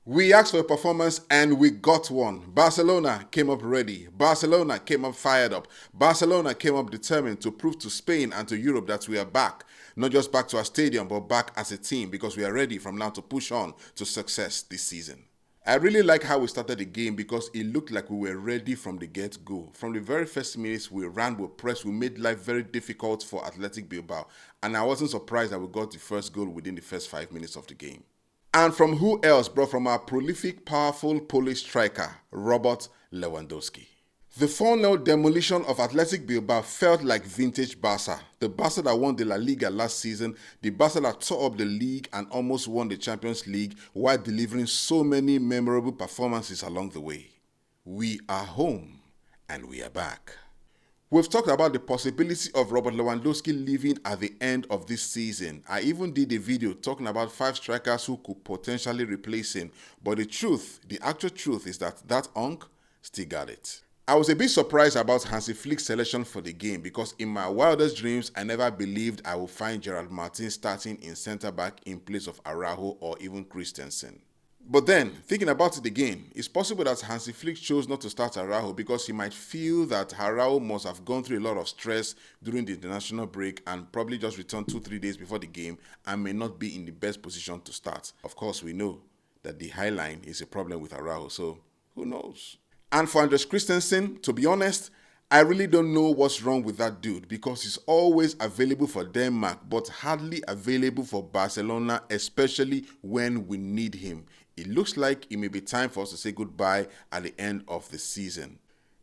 We asked for a performance and we got one. Barcelona came up ready. Barcelona came up fired up. Barcelona came up determined to prove to Spain and to Europe that we are back. Not just back to our stadium, but back as a team because we are ready from now to push on to success this season. I really like how we started the game because it looked like we were ready from the get-go. From the very first minutes, we ran, we pressed, we made life very difficult for Athletic Bilbao. And I wasn't surprised that we got the first goal within the first 5 minutes of the game. And from who else but from our prolific, powerful Polish striker, Robert Lewandowski. The 4-0 demolition of Athletic Bilbao felt like vintage Barca. The Barca that won the La Liga last season, the Barca that tore up the league and almost won the Champions League while delivering so many memorable performances along the way. We are home and we are back. We've talked about the possibility of Robert Lewandowski leaving at the end of this season. I even did a video talking about 5 strikers who could potentially replace him. But the actual truth is that Unk still got it. I was a bit surprised about Hansi Flick's selection for the game because in my wildest dreams, I never believed I would find Gerard Martin starting in centre-back in place of Araujo or even Christensen. But then, thinking about it again, it's possible that Hansi Flick chose not to start Araujo because he might feel that Araujo must have gone through a lot of stress during the international break and probably just returned 2-3 days before the game and may not be in the best position to start. Of course, we know that the high line is a problem with Araujo, so who knows? And for Andres Christensen, to be honest, I really don't know what's wrong with that dude because he's always available for Denmark but hardly available for Barcelona, especially when we need him. It looks like it may be time for us to say goodbye at the end of the season.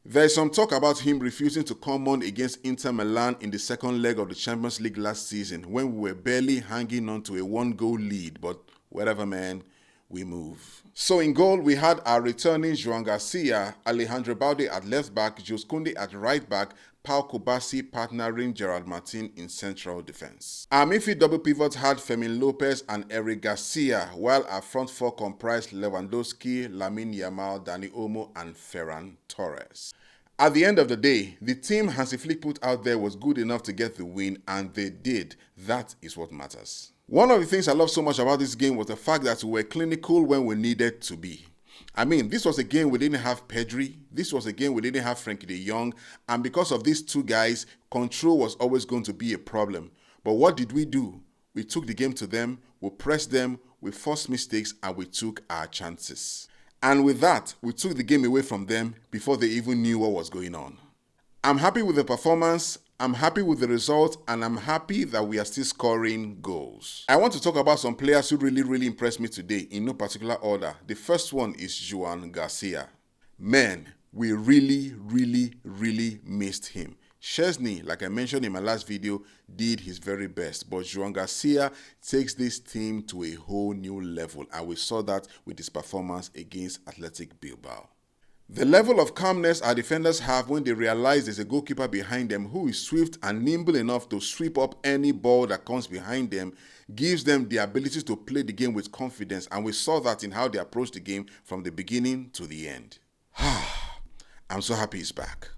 There is some talk about him refusing to come on against Inter Milan in the second leg of the Champions League last season when we were barely hanging on to a 1-goal lead, but whatever, man, we move. So in goal, we had our returning Joan Garcia, Alejandro Balde at left back, Jules Koundé at right back, Pau Kubasi partnering Gerard Martin in central defense. Our midfield double pivots had Fermin Lopez and Eric Garcia, while our front four comprised Lewandowski, Lamine Yamal, Dani Olmo, and Ferran Torres. At the end of the day, the team Hansi Flick put out there was good enough to get the win, and they did. That is what matters. One of the things I love so much about this game was the fact that we were clinical when we needed to be. I mean, this was a game we didn't have Pedri, this was a game we didn't have Frenkie de Jong, and because of these two guys, control was always going to be a problem. But what did we do? We took the game to them, we pressed them, we forced mistakes, and we took our chances. And with that, we took the game away from them before they even knew what was going on. I'm happy with the performance, I'm happy with the result, and I'm happy that we are still scoring goals. I want to talk about some players who really impressed me today in no particular order. The first one is Joan Garcia. Man, we really missed him. Szczesny, like I mentioned in my last video, did his very best, but Joan Garcia takes this team to a whole new level, and we saw that with his performance against Athletic Bilbao. The level of calmness our defenders have when they realize there's a goalkeeper behind them who is swift and nimble enough to sweep up any ball that comes behind them gives them the ability to play the game with confidence, and we saw that in how they approached the game from the beginning to the end. I'm so happy he's back.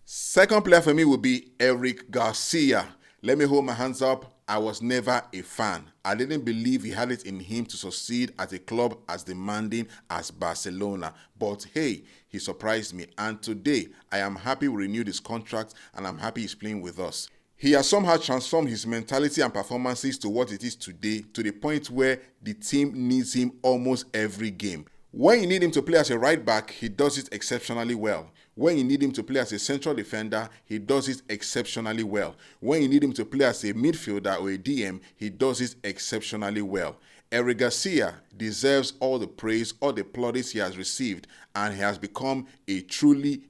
Second player for me will be Eric Garcia. Let me hold my hands up. I was never a fan. I didn't believe he had it in him to succeed at a club as demanding as Barcelona. But hey, he surprised me. And today, I am happy we renewed his contract and I'm happy he's playing with us. He has somehow transformed his mentality and performances to what it is today, to the point where the team needs him almost every game. When you need him to play as a right back, he does it exceptionally well. When you need him to play as a central defender, he does it exceptionally well. When you need him to play as a midfielder or a DM, he does it exceptionally well. Eric Garcia deserves all the praise, all the plaudits he has received, and he has become a truly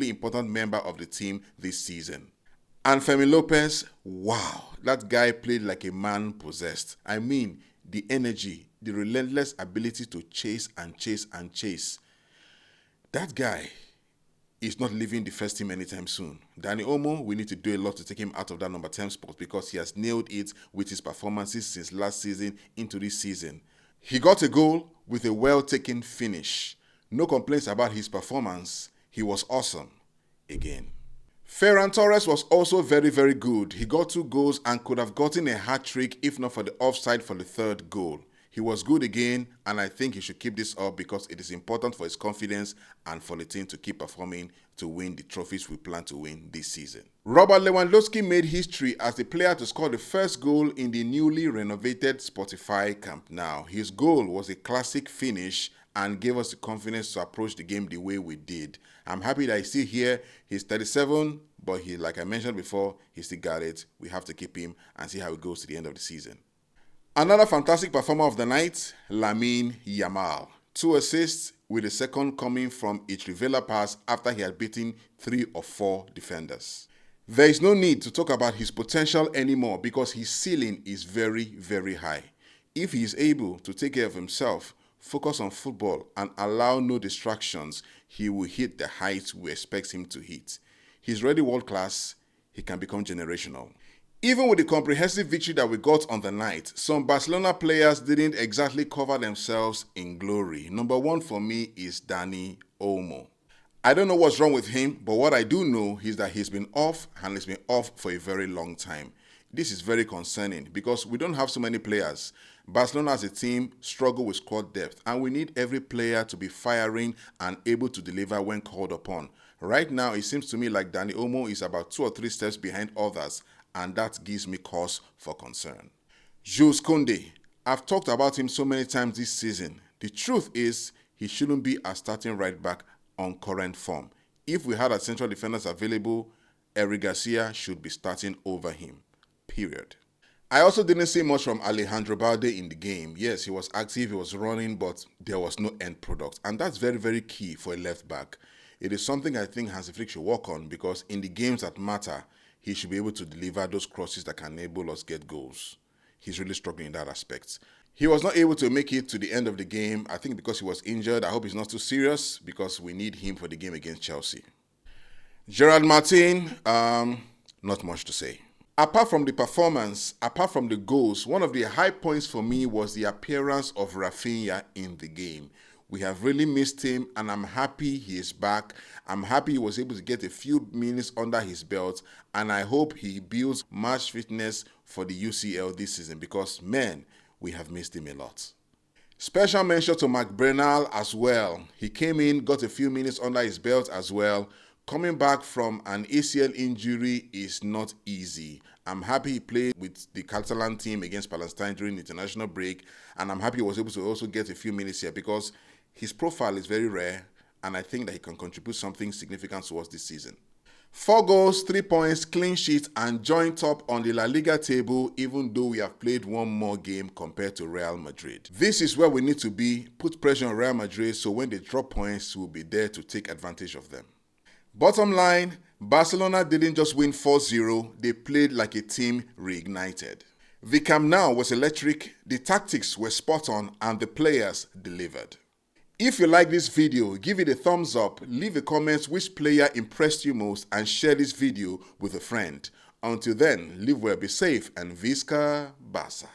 important member of the team this season. And Fermin Lopez, wow, that guy played like a man possessed. I mean, the energy, the relentless ability to chase and chase. That guy is not leaving the first team anytime soon. Dani Olmo, we need to do a lot to take him out of that number 10 spot because he has nailed it with his performances since last season into this season. He got a goal with a well-taken finish. No complaints about his performance. He was awesome again. Ferran Torres was also very good. He got 2 goals and could have gotten a hat-trick if not for the offside for the 3rd goal. He was good again, and I think he should keep this up because it is important for his confidence and for the team to keep performing to win the trophies we plan to win this season. Robert Lewandowski made history as the player to score the first goal in the newly renovated Spotify Camp Nou. His goal was a classic finish and gave us the confidence to approach the game the way we did. I'm happy that he's still here. He's 37, but like I mentioned before, he still got it. We have to keep him and see how it goes to the end of the season. Another fantastic performer of the night, Lamine Yamal. 2 assists with the second coming from a Trivela pass after he had beaten 3 or 4 defenders. There is no need to talk about his potential anymore because his ceiling is very, very high. If he is able to take care of himself, focus on football, and allow no distractions, he will hit the heights we expect him to hit. He's already world class. He can become generational. Even with the comprehensive victory that we got on the night, some Barcelona players didn't exactly cover themselves in glory. Number 1 for me is Dani Olmo. I don't know what's wrong with him, but what I do know is that he's been off, and he's been off for a very long time. This is very concerning because we don't have so many players. Barcelona as a team struggle with squad depth, and we need every player to be firing and able to deliver when called upon. Right now, it seems to me like Dani Olmo is about 2 or 3 steps behind others, and that gives me cause for concern. Jules Koundé. I've talked about him so many times this season. The truth is, he shouldn't be a starting right back on current form. If we had our central defenders available, Eric Garcia should be starting over him. Period. I also didn't see much from Alejandro Balde in the game. Yes, he was active, he was running, but there was no end product. And that's very, very key for a left back. It is something I think Hansi Flick should work on because in the games that matter, he should be able to deliver those crosses that can enable us get goals. He's really struggling in that aspect. He was not able to make it to the end of the game, I think because he was injured. I hope he's not too serious because we need him for the game against Chelsea. Gerard Martin, not much to say. Apart from the performance, apart from the goals, one of the high points for me was the appearance of Rafinha in the game. We have really missed him, and I'm happy he is back. I'm happy he was able to get a few minutes under his belt, and I hope he builds match fitness for the UCL this season because, man, we have missed him a lot. Special mention to Marc Brenal as well. He came in, got a few minutes under his belt as well. Coming back from an ACL injury is not easy. I'm happy he played with the Catalan team against Palestine during the international break, and I'm happy he was able to also get a few minutes here because his profile is very rare, and I think that he can contribute something significant to us this season. 4 goals, 3 points, clean sheet, and joint top on the La Liga table, even though we have played one more game compared to Real Madrid. This is where we need to be, put pressure on Real Madrid so when they drop points, we'll be there to take advantage of them. Bottom line, Barcelona didn't just win 4-0, they played like a team reignited. The Camp Nou was electric, the tactics were spot on, and the players delivered. If you like this video, give it a thumbs up, leave a comment which player impressed you most, and share this video with a friend. Until then, live well, be safe, and Visca Barca.